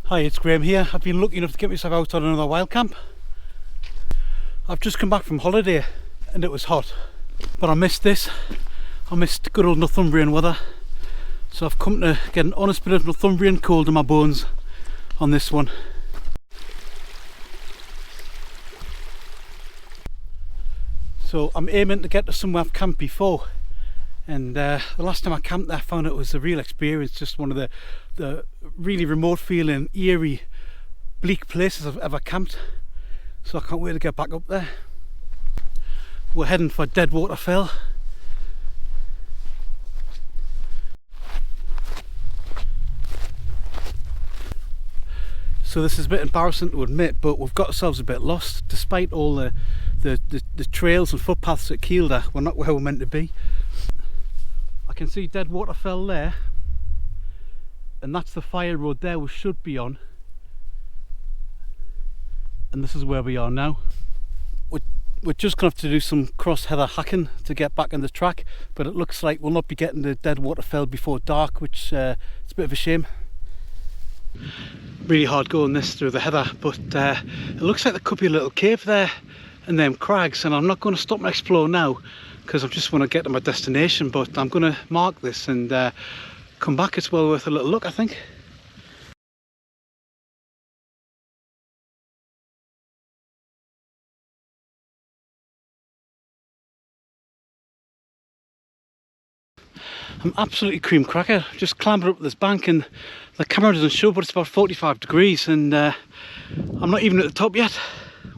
Hi, it's Graham here. I've been lucky enough to get myself out on another wild camp. I've just come back from holiday and it was hot, but I missed this. I missed good old Northumbrian weather, so I've come to get an honest bit of Northumbrian cold in my bones on this one. So I'm aiming to get to somewhere I've camped before, and the last time I camped there I found it was a real experience. Just one of the really remote feeling, eerie, bleak places I've ever camped. So I can't wait to get back up there. We're heading for Deadwater Fell. So this is a bit embarrassing to admit, but we've got ourselves a bit lost. Despite all the trails and footpaths at Kielder, we're not where we're meant to be. I can see Deadwater Fell there, and that's the fire road there we should be on. And this is where we are now. We're just going to have to do some cross heather hacking to get back on the track, but it looks like we'll not be getting to Deadwater Fell before dark, which it's a bit of a shame. Really hard going this through the heather, but it looks like there could be a little cave there and them crags, and I'm not going to stop and explore now because I just want to get to my destination, but I'm going to mark this and come back. It's well worth a little look, I think. I'm absolutely cream cracker. Just clambered up this bank and the camera doesn't show, but it's about 45 degrees and I'm not even at the top yet.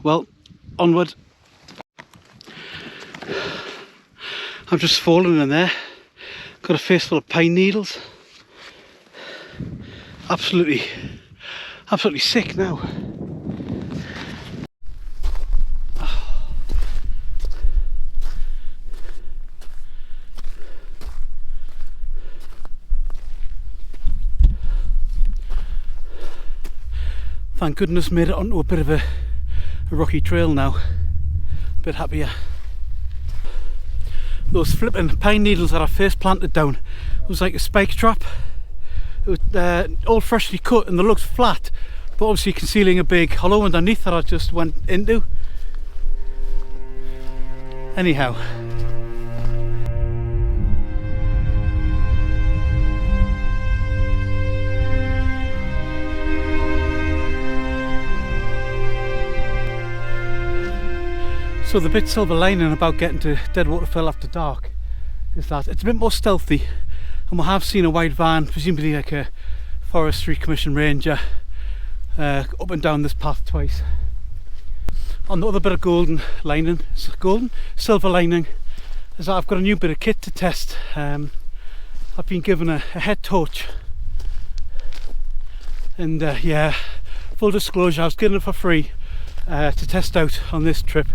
Well, onward. I've just fallen in there. Got a face full of pine needles. Absolutely sick now. Thank goodness made it onto a bit of a rocky trail now. A bit happier. Those flipping pine needles that I first planted down, it was like a spike trap. It was all freshly cut and they looked flat, but obviously concealing a big hollow underneath that I just went into. Anyhow. So the bit silver lining about getting to Deadwater Fell after dark is that it's a bit more stealthy, and we have seen a white van, presumably like a Forestry Commission ranger, up and down this path twice. On the other bit of silver lining is that I've got a new bit of kit to test. I've been given a head torch, and yeah, full disclosure, I was given it for free to test out on this trip.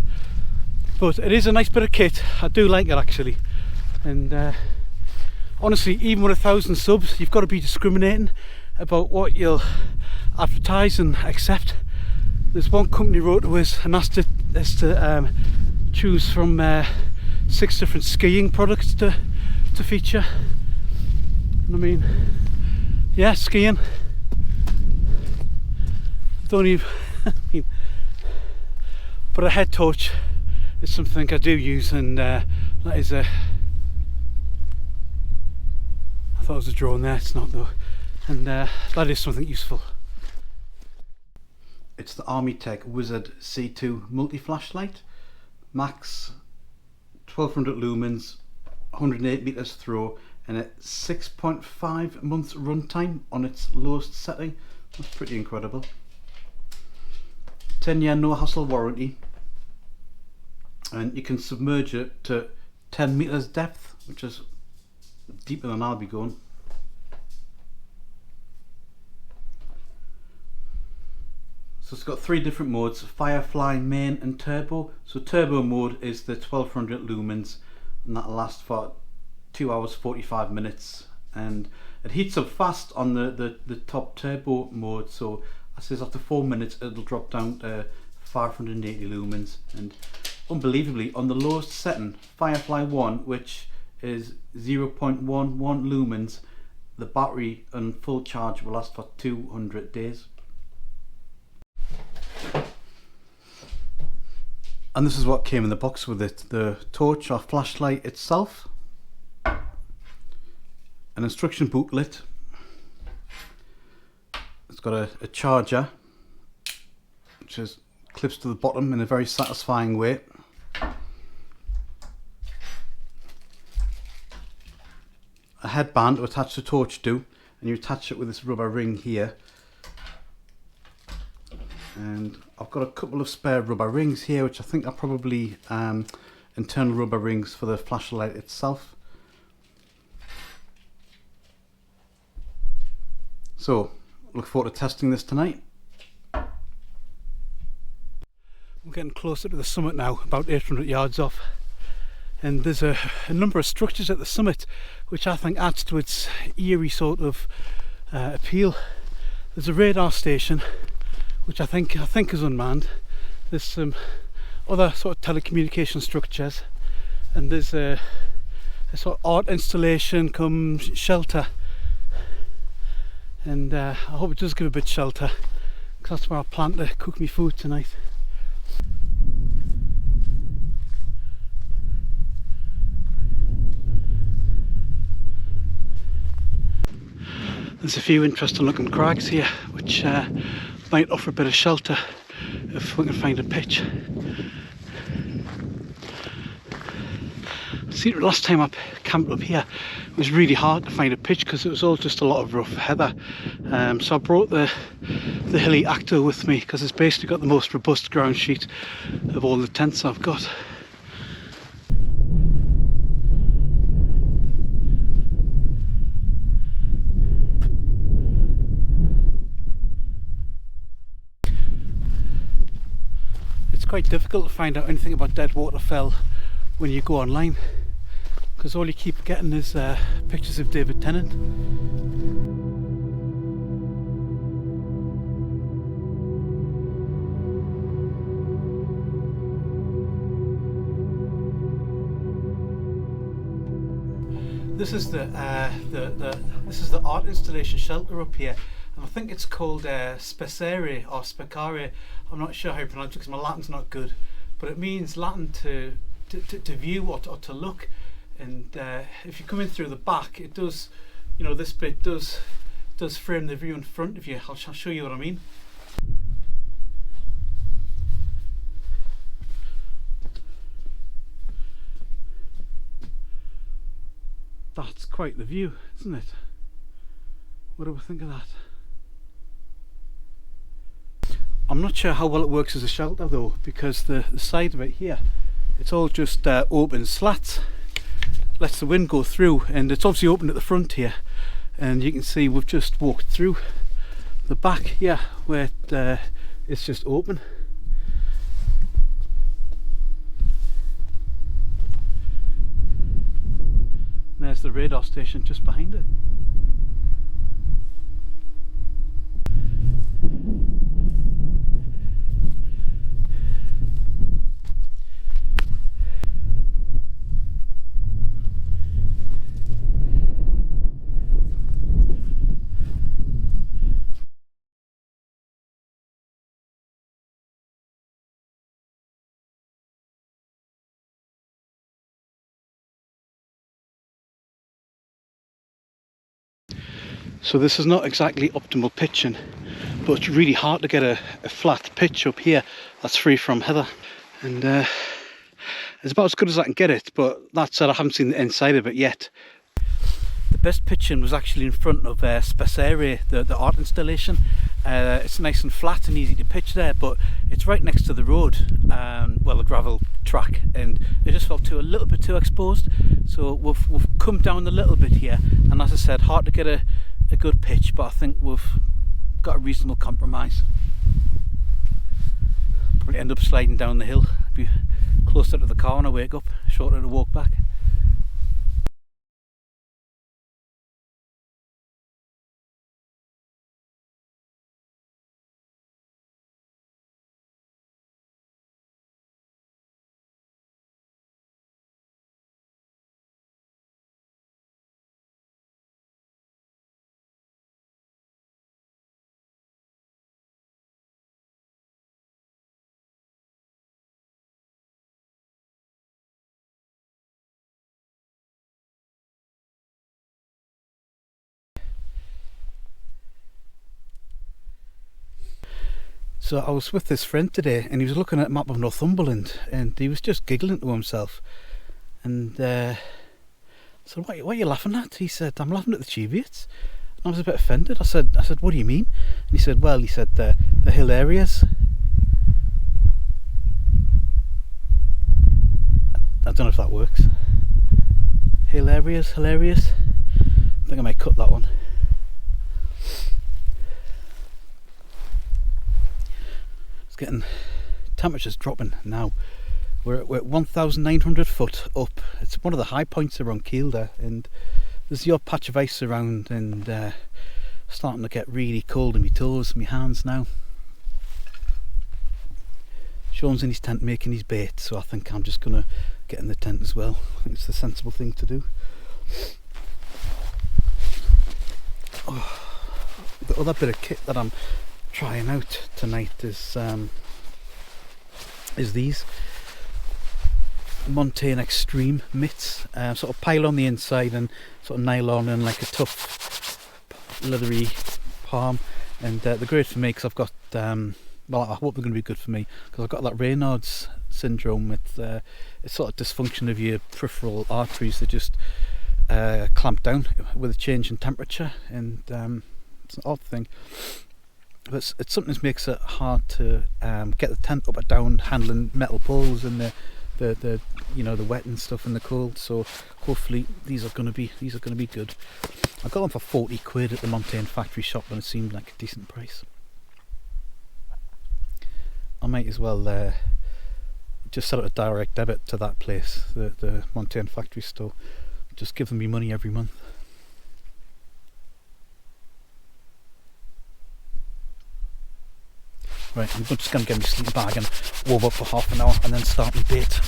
But it is a nice bit of kit. I do like it actually, and honestly, even with 1,000 subs, you've got to be discriminating about what you'll advertise and accept. There's one company wrote to us and asked us to choose from 6 different skiing products to feature. And I mean, yeah, skiing. Don't even. I mean, but a head torch. It's something I do use, and that is a... I thought it was a drone there, it's not though. And that is something useful. It's the Armytek Wizard C2 multi-flashlight. Max 1200 lumens, 108 meters throw, and a 6.5 months runtime on its lowest setting. That's pretty incredible. 10-year no-hassle warranty. And you can submerge it to 10 meters depth, which is deeper than I'll be going. So it's got 3 different modes: Firefly, Main and Turbo. So Turbo mode is the 1200 lumens, and that'll last for 2 hours 45 minutes, and it heats up fast on the top Turbo mode. So I says after 4 minutes it'll drop down to 580 lumens, and unbelievably, on the lowest setting, Firefly 1, which is 0.11 lumens, the battery on full charge will last for 200 days. And this is what came in the box with it: the torch or flashlight itself, an instruction booklet, it's got a charger which is clips to the bottom in a very satisfying way, a headband to attach the torch to, and you attach it with this rubber ring here. And I've got a couple of spare rubber rings here, which I think are probably internal rubber rings for the flashlight itself. So, look forward to testing this tonight. I'm getting closer to the summit now, about 800 yards off. And there's a number of structures at the summit which I think adds to its eerie sort of appeal. There's a radar station which I think is unmanned. There's some other sort of telecommunication structures, and there's a sort of art installation come shelter, and I hope it does give a bit of shelter, because that's where I plan to cook me food tonight. There's a few interesting looking crags here which might offer a bit of shelter if we can find a pitch. See, last time I camped up here it was really hard to find a pitch because it was all just a lot of rough heather. So I brought the hilly Akto with me because it's basically got the most robust ground sheet of all the tents I've got. Quite difficult to find out anything about Deadwater Fell when you go online, because all you keep getting is pictures of David Tennant. This is the art installation shelter up here. I think it's called Specere or Specere. I'm not sure how you pronounce it because my Latin's not good, but it means Latin to view or to look. And if you come in through the back, it does, you know, this bit does frame the view in front of you. I'll show you what I mean. That's quite the view, isn't it? What do we think of that? I'm not sure how well it works as a shelter though, because the side of it here, it's all just open slats, lets the wind go through, and it's obviously open at the front here, and you can see we've just walked through the back here where it's just open. And there's the radar station just behind it. So this is not exactly optimal pitching, but it's really hard to get a flat pitch up here that's free from heather, and it's about as good as I can get it, but that said, I haven't seen the inside of it yet. The best pitching was actually in front of Specere, the art installation. It's nice and flat and easy to pitch there, but it's right next to the road, well, a gravel track, and it just felt a little bit too exposed. So we've come down a little bit here, and as I said, hard to get a good pitch, but I think we've got a reasonable compromise. Probably end up sliding down the hill, be closer to the car when I wake up, shorter to walk back. So I was with this friend today, and he was looking at a map of Northumberland, and he was just giggling to himself. And so what are you laughing at? He said, I'm laughing at the Cheviots. And I was a bit offended. I said, what do you mean? And he said, well, the hill areas. I don't know if that works. Hilarious. I think I might cut that one. It's getting, temperature's dropping now. We're at 1,900 foot up. It's one of the high points around Kielder, and there's the odd patch of ice around, and starting to get really cold in my toes, my hands now. Sean's in his tent making his bait, so I think I'm just gonna get in the tent as well. I think it's the sensible thing to do. Oh, the other bit of kit that I'm trying out tonight is these Montane Extreme mitts, sort of pile on the inside and sort of nylon and like a tough leathery palm, and they're great for me because I've got well, I hope they're going to be good for me because I've got that Raynaud's syndrome with it's sort of dysfunction of your peripheral arteries. They just clamp down with a change in temperature, and it's an odd thing, but it's something that makes it hard to get the tent up or down handling metal poles and the you know, the wet and stuff and the cold. So hopefully these are going to be good. I got them for 40 quid at the Montane factory shop, and it seemed like a decent price. I might as well just set up a direct debit to that place, the Montane factory store. Just give them me money every month. Right, I'm just going to get my sleeping bag and warm up for half an hour and then start my bait.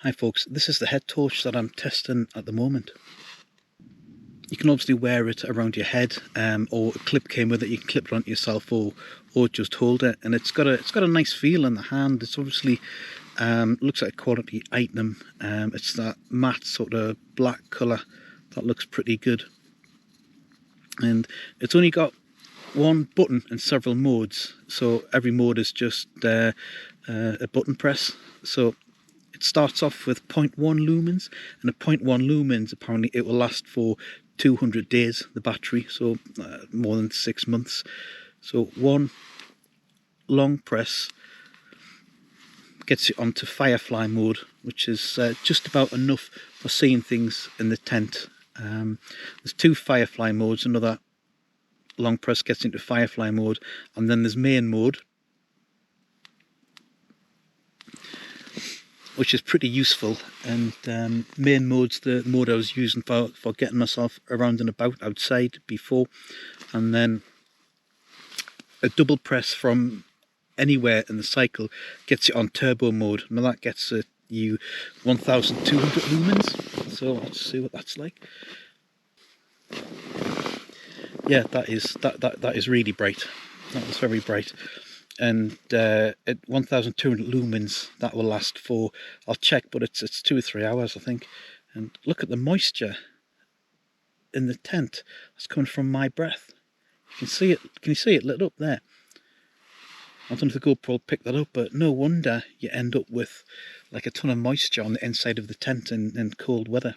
Hi folks, this is the head torch that I'm testing at the moment. You can obviously wear it around your head, or a clip came with it. You can clip it onto yourself, or just hold it, and it's got a nice feel in the hand. It's obviously looks like a quality item. It's that matte sort of black colour that looks pretty good, and it's only got one button and several modes. So every mode is just a button press. So it starts off with 0.1 lumens, and at 0.1 lumens apparently it will last for 200 days, the battery, so more than 6 months. So one long press gets you onto firefly mode, which is just about enough for seeing things in the tent. There's 2 firefly modes. Another long press gets into firefly mode, and then there's main mode, which is pretty useful. And main mode's the mode I was using for getting myself around and about outside before. And then a double press from anywhere in the cycle gets you on turbo mode. Now that gets you 1200 lumens. So let's see what that's like. Yeah, that is really bright. That was very bright. And at 1200 lumens that will last for, I'll check, but it's 2 or 3 hours I think. And look at the moisture in the tent that's coming from my breath. You can see it. Can you see it lit up there? I don't know if the GoPro will pick that up, but no wonder you end up with like a ton of moisture on the inside of the tent in cold weather.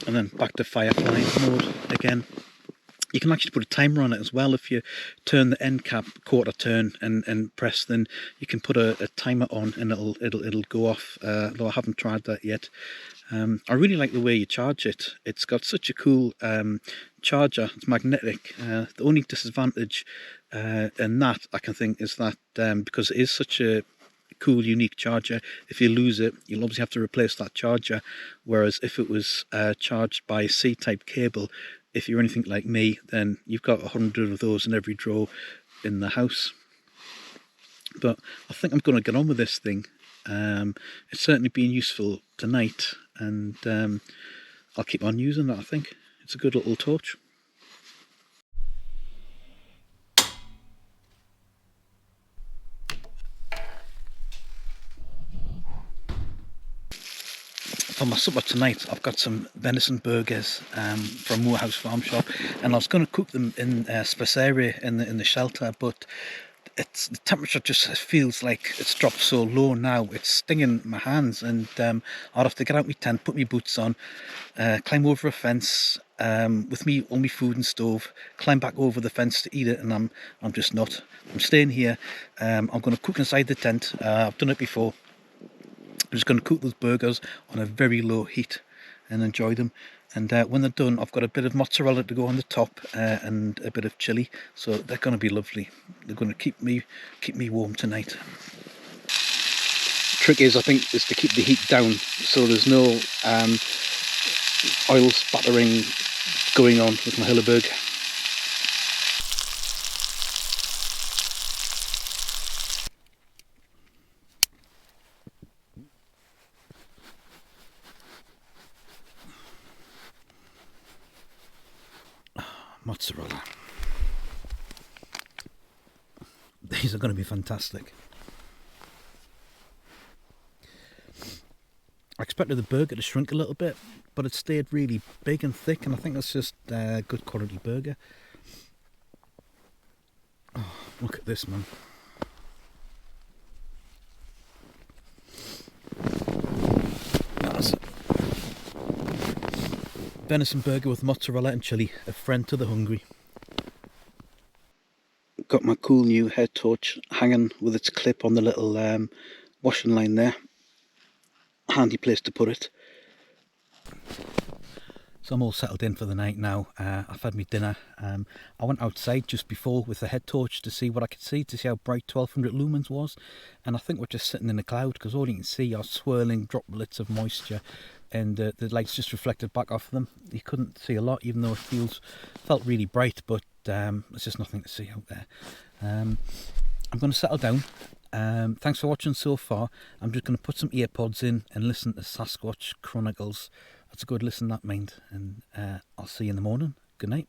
And then back to firefly mode again. You can actually put a timer on it as well. If you turn the end cap quarter turn and press, then you can put a timer on and it'll go off. Though I haven't tried that yet. I really like the way you charge it. It's got such a cool charger. It's magnetic. The only disadvantage in that I can think is that because it is such a cool unique charger, if you lose it you'll obviously have to replace that charger, whereas if it was charged by a C-type cable, if you're anything like me, then you've got 100 of those in every drawer in the house. But I think I'm going to get on with this thing. It's certainly been useful tonight, and I'll keep on using that. I think it's a good little torch. For my supper tonight, I've got some venison burgers from Moorhouse Farm Shop, and I was going to cook them in Specere in the shelter, but the temperature just feels like it's dropped so low now. It's stinging my hands, and I'd have to get out my tent, put my boots on, climb over a fence with me all my food and stove, climb back over the fence to eat it, and I'm just not. I'm staying here. I'm going to cook inside the tent. I've done it before. I'm just going to cook those burgers on a very low heat and enjoy them. And when they're done, I've got a bit of mozzarella to go on the top and a bit of chilli, so they're going to be lovely. They're going to keep me warm tonight. Trick is, I think, is to keep the heat down so there's no oil spattering going on with my Hilleberg. Mozzarella. These are going to be fantastic. I expected the burger to shrink a little bit, but it stayed really big and thick, and I think that's just a good quality burger. Oh, look at this, man. That's it. Venison burger with mozzarella and chilli, a friend to the hungry. Got my cool new head torch hanging with its clip on the little washing line there. Handy place to put it. So I'm all settled in for the night now. I've had my dinner. I went outside just before with the head torch to see what I could see, to see how bright 1200 lumens was, and I think we're just sitting in a cloud, because all you can see are swirling droplets of moisture, and the light's just reflected back off them. You couldn't see a lot, even though it felt really bright, but there's just nothing to see out there. I'm going to settle down. Thanks for watching so far. I'm just going to put some earpods in and listen to Sasquatch Chronicles. That's a good listen, that mind, and I'll see you in the morning. Good night.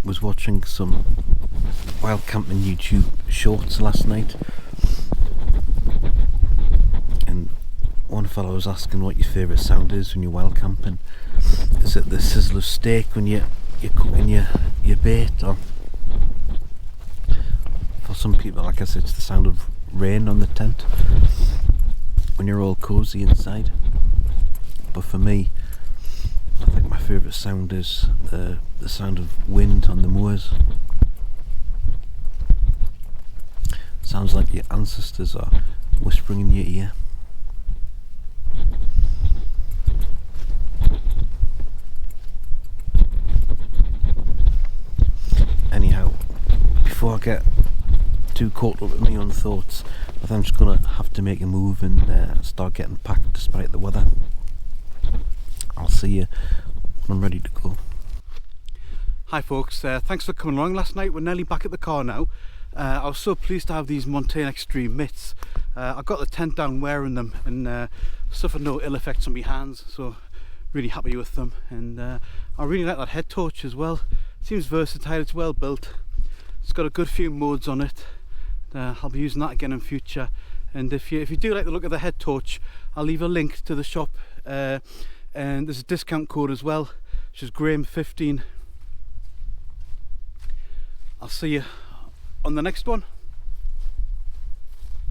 Was watching some wild camping YouTube shorts last night, and one fellow was asking what your favourite sound is when you're wild camping. Is it the sizzle of steak when you're cooking your bait, or for some people, like I said, it's the sound of rain on the tent when you're all cosy inside? But for me, I think my favourite sound is the sound of wind on the moors. Sounds like your ancestors are whispering in your ear. Anyhow, before I get too caught up with my own thoughts, I think I'm just going to have to make a move and start getting packed despite the weather. I'll see you when I'm ready to go. Hi folks, thanks for coming along last night. We're nearly back at the car now. I was so pleased to have these Montane Extreme mitts. I got the tent down wearing them and suffered no ill effects on my hands, so really happy with them. And I really like that head torch as well. It seems versatile, it's well built. It's got a good few modes on it. I'll be using that again in future. And if you do like the look of the head torch, I'll leave a link to the shop. And there's a discount code as well, which is Graham15. I'll see you on the next one.